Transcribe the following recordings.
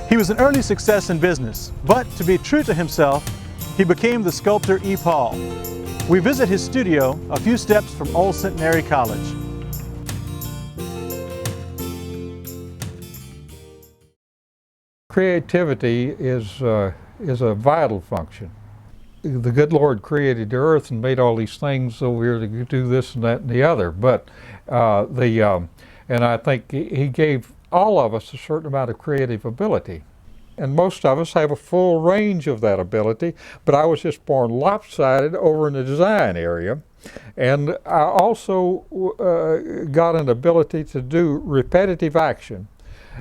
He was an early success in business, but to be true to himself, he became the sculptor E. Paul. We visit his studio a few steps from Old Centenary College. Creativity is a vital function. The good Lord created the earth and made all these things over here to do this and that and the other. But and I think He gave all of us a certain amount of creative ability. And most of us have a full range of that ability, but I was just born lopsided over in the design area. And I also got an ability to do repetitive action.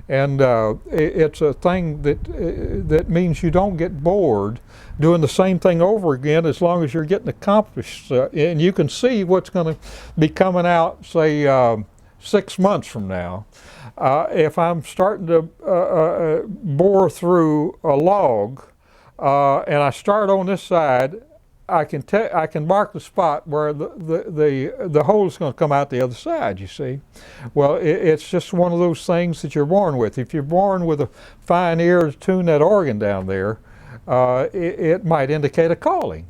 And it's a thing that means you don't get bored doing the same thing over again as long as you're getting accomplished. And you can see what's going to be coming out, say, 6 months from now. If I'm starting to bore through a log and I start on this side, I can mark the spot where the hole is going to come out the other side, you see. Well, it's just one of those things that you're born with. If you're born with a fine ear to tune that organ down there, it might indicate a calling.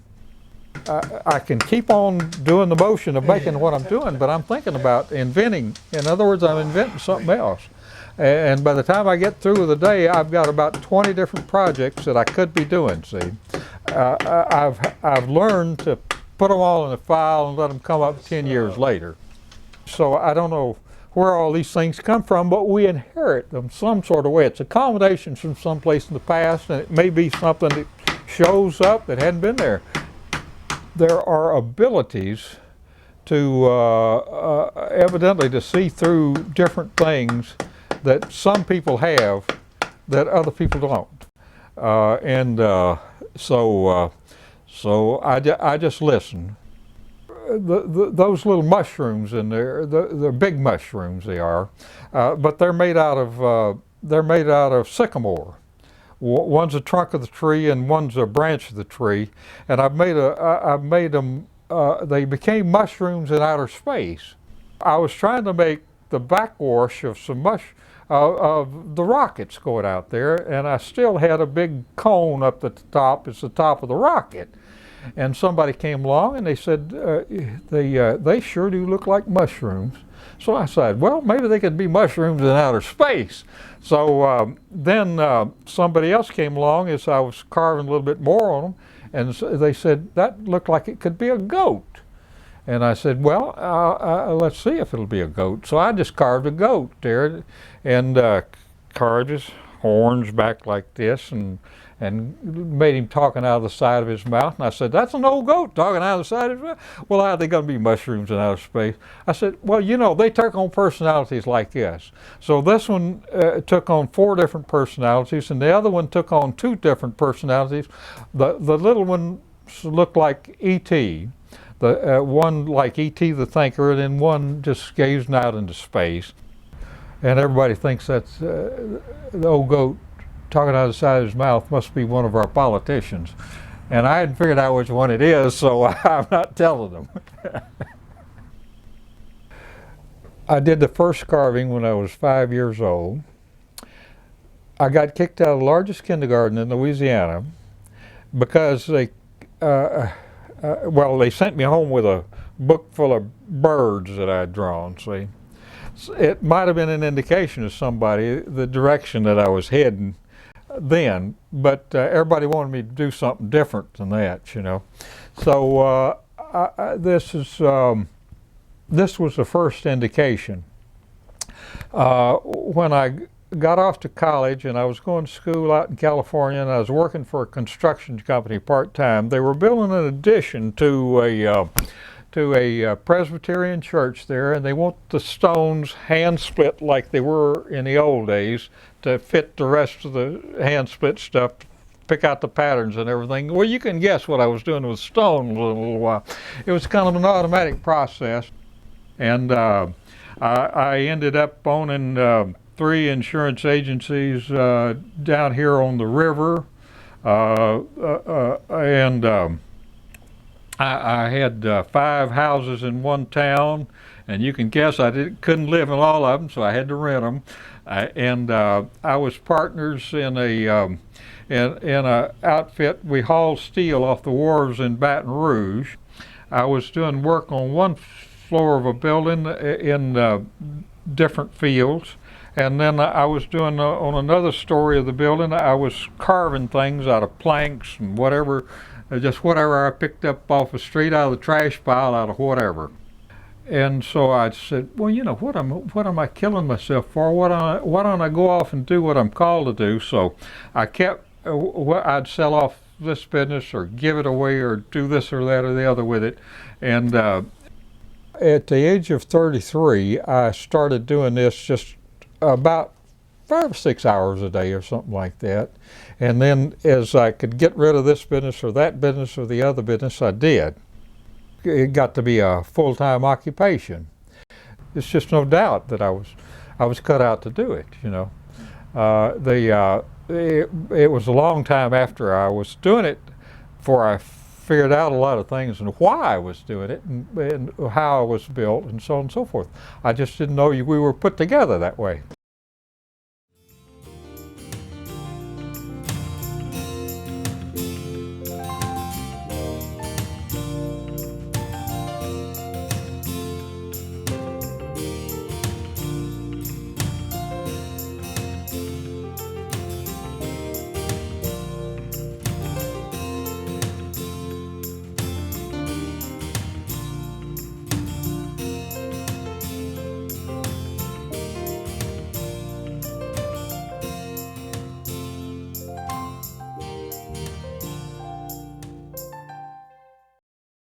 I can keep on doing the motion of making what I'm doing, but I'm thinking about inventing. In other words, I'm inventing something else. And by the time I get through the day, I've got about 20 different projects that I could be doing, see. I've learned to put them all in a file and let them come up 10 years later. So I don't know where all these things come from, but we inherit them some sort of way. It's a combination from someplace in the past, and it may be something that shows up that hadn't been there. There are abilities to evidently to see through different things that some people have that other people don't. So I just listen. Those little mushrooms in there, they're big mushrooms they are, but they're made out of sycamore. One's a trunk of the tree and one's a branch of the tree, and I've made them. They became mushrooms in outer space. I was trying to make the backwash of some of the rockets going out there, and I still had a big cone up at the top. It's the top of the rocket. And somebody came along and they said, they sure do look like mushrooms. So I said, well, maybe they could be mushrooms in outer space. So then somebody else came along as I was carving a little bit more on them, and so they said, that looked like it could be a goat. And I said, well, let's see if it'll be a goat. So I just carved a goat there and carved his horns back like this and made him talking out of the side of his mouth. And I said, that's an old goat talking out of the side of his mouth. Well, how are they going to be mushrooms in outer space? I said, well, you know, they took on personalities like this. So this one took on 4 different personalities, and the other one took on 2 different personalities. The little one looked like E.T., one like E.T. the Thinker, and then one just gazing out into space. And everybody thinks that's the old goat talking out of the side of his mouth must be one of our politicians. And I hadn't figured out which one it is, so I'm not telling them. I did the first carving when I was 5 years old. I got kicked out of the largest kindergarten in Louisiana because they sent me home with a book full of birds that I had drawn, see. It might have been an indication to somebody the direction that I was heading then, but everybody wanted me to do something different than that, you know. So this was the first indication. When I got off to college and I was going to school out in California, and I was working for a construction company part-time, they were building an addition to a Presbyterian church there, and they want the stones hand split like they were in the old days to fit the rest of the hand split stuff, pick out the patterns and everything. Well, you can guess what I was doing with stone a little while. It was kind of an automatic process, and I ended up owning 3 insurance agencies down here on the river, and I had 5 houses in one town, and you can guess I couldn't live in all of them, so I had to rent them. And I was partners in a outfit. We hauled steel off the wharves in Baton Rouge. I was doing work on one floor of a building in different fields, and then I was doing on another story of the building. I was carving things out of planks and whatever, just whatever I picked up off the street, out of the trash pile, out of whatever. And so I said, well, you know, what am I killing myself for? Why don't I go off and do what I'm called to do? So I kept, I'd sell off this business or give it away or do this or that or the other with it. And at the age of 33, I started doing this just about 5 or 6 hours a day or something like that. And then as I could get rid of this business or that business or the other business, I did. It got to be a full-time occupation. It's just no doubt that I was cut out to do it, you know. It was a long time after I was doing it before I figured out a lot of things and why I was doing it and how I was built and so on and so forth. I just didn't know we were put together that way.